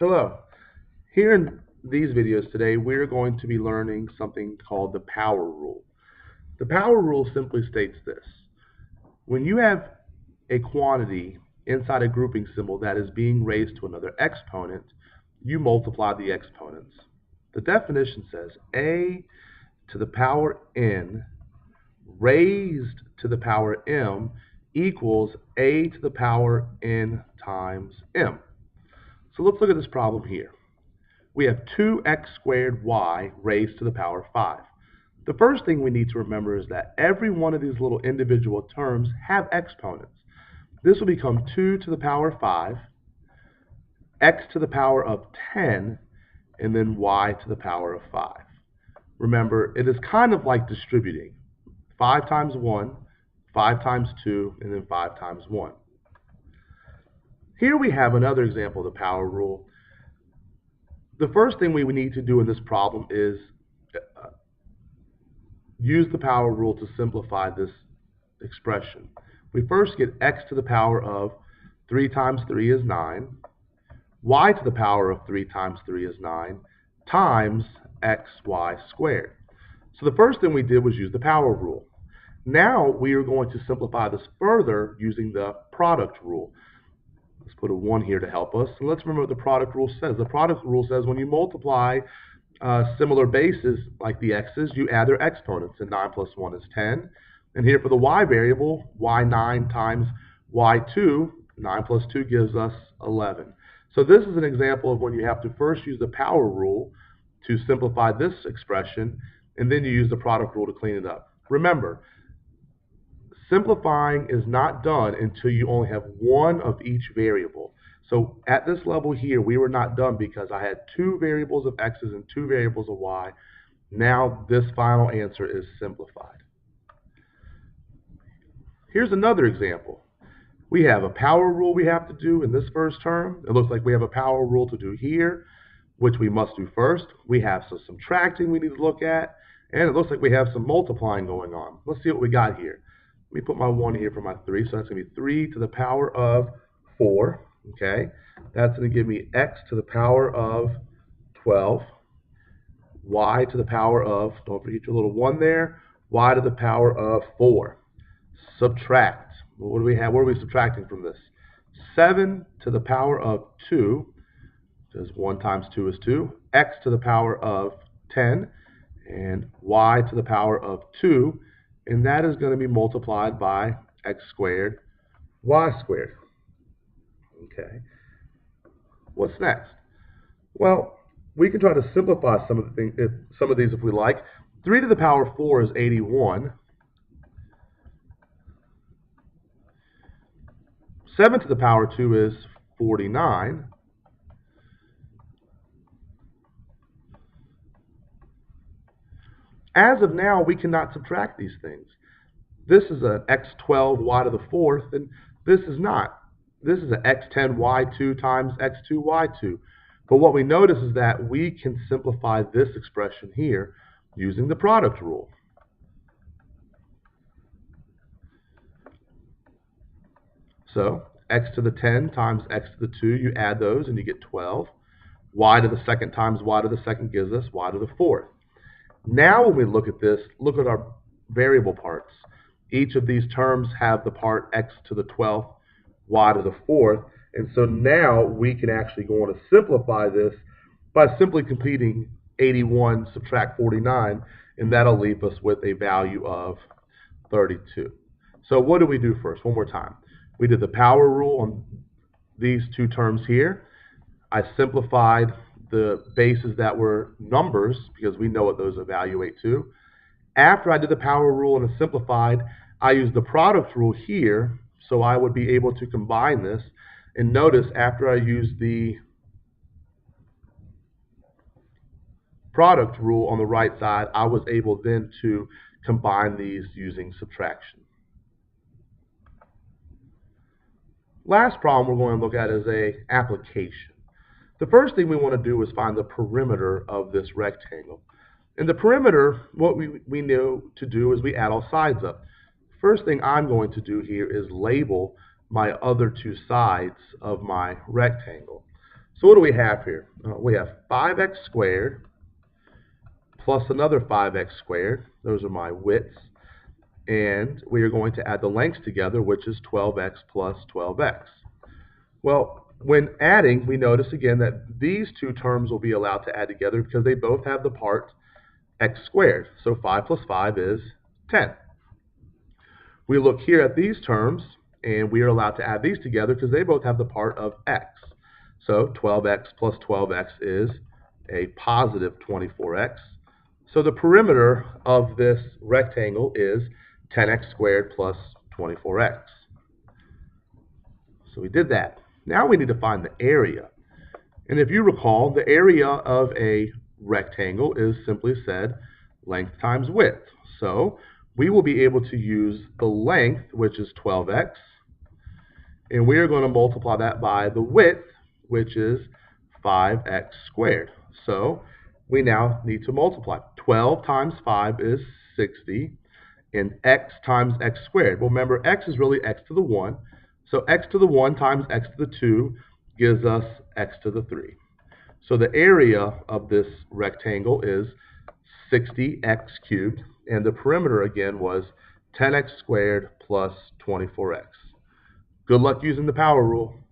Hello. Here in these videos today, we're going to be learning something called the power rule. The power rule simply states this. When you have a quantity inside a grouping symbol that is being raised to another exponent, you multiply the exponents. The definition says a to the power n raised to the power m equals a to the power n times m. So let's look at this problem here. We have 2x squared y raised to the power 5. The first thing we need to remember is that every one of these little individual terms have exponents. This will become 2 to the power 5, x to the power of 10, and then y to the power of 5. Remember, it is kind of like distributing. 5 times 1, 5 times 2, and then 5 times 1. Here we have another example of the power rule. The first thing we need to do in this problem is use the power rule to simplify this expression. We first get x to the power of 3 times 3 is 9, y to the power of 3 times 3 is 9, times xy squared. So the first thing we did was use the power rule. Now we are going to simplify this further using the product rule. Let's put a 1 here to help us. And let's remember what the product rule says. The product rule says when you multiply similar bases like the x's, you add their exponents, and 9 plus 1 is 10. And here for the y variable, y9 times y2, 9 plus 2 gives us 11. So this is an example of when you have to first use the power rule to simplify this expression, and then you use the product rule to clean it up. Remember, simplifying is not done until you only have one of each variable. So at this level here, we were not done because I had two variables of x's and two variables of y. Now this final answer is simplified. Here's another example. We have a power rule we have to do in this first term. It looks like we have a power rule to do here, which we must do first. We have some subtracting we need to look at, and it looks like we have some multiplying going on. Let's see what we got here. Let me put my 1 here for my 3, so that's going to be 3 to the power of 4. Okay, that's going to give me x to the power of 12, y to the power of, don't forget your little 1 there, y to the power of 4. Subtract. What do we have? What are we subtracting from this? 7 to the power of 2, because 1 times 2 is 2, x to the power of 10, and y to the power of 2, and that is going to be multiplied by x squared, y squared. Okay. What's next? Well, we can try to simplify some of these if we like. 3 to the power 4 is 81. 7 to the power 2 is 49. As of now, we cannot subtract these things. This is an x12 y to the 4th, and this is not. This is an x10 y2 times x2 y2. But what we notice is that we can simplify this expression here using the product rule. So x to the 10 times x to the 2, you add those and you get 12. Y to the second times y to the second gives us y to the 4th. Now when we look at this, look at our variable parts. Each of these terms have the part x to the 12th, y to the 4th, and so now we can actually go on to simplify this by simply completing 81 subtract 49, and that'll leave us with a value of 32. So what do we do first? One more time. We did the power rule on these two terms here. I simplified the bases that were numbers because we know what those evaluate to. After I did the power rule and simplified, I used the product rule here, so I would be able to combine this. And notice after I used the product rule on the right side, I was able then to combine these using subtraction. Last problem we're going to look at is an application. The first thing we want to do is find the perimeter of this rectangle. In the perimeter, what we know to do is we add all sides up. First thing I'm going to do here is label my other two sides of my rectangle. So what do we have here? We have 5x squared plus another 5x squared. Those are my widths. And we are going to add the lengths together, which is 12x plus 12x. Well, when adding, we notice again that these two terms will be allowed to add together because they both have the part x squared. So 5 plus 5 is 10. We look here at these terms, and we are allowed to add these together because they both have the part of x. So 12x plus 12x is a positive 24x. So the perimeter of this rectangle is 10x squared plus 24x. So we did that. Now we need to find the area. And if you recall, the area of a rectangle is simply said length times width. So we will be able to use the length, which is 12x, and we are going to multiply that by the width, which is 5x squared. So we now need to multiply. 12 times 5 is 60, and x times x squared. Well, remember, x is really x to the 1. So x to the 1 times x to the 2 gives us x to the 3. So the area of this rectangle is 60x cubed, and the perimeter again was 10x squared plus 24x. Good luck using the power rule.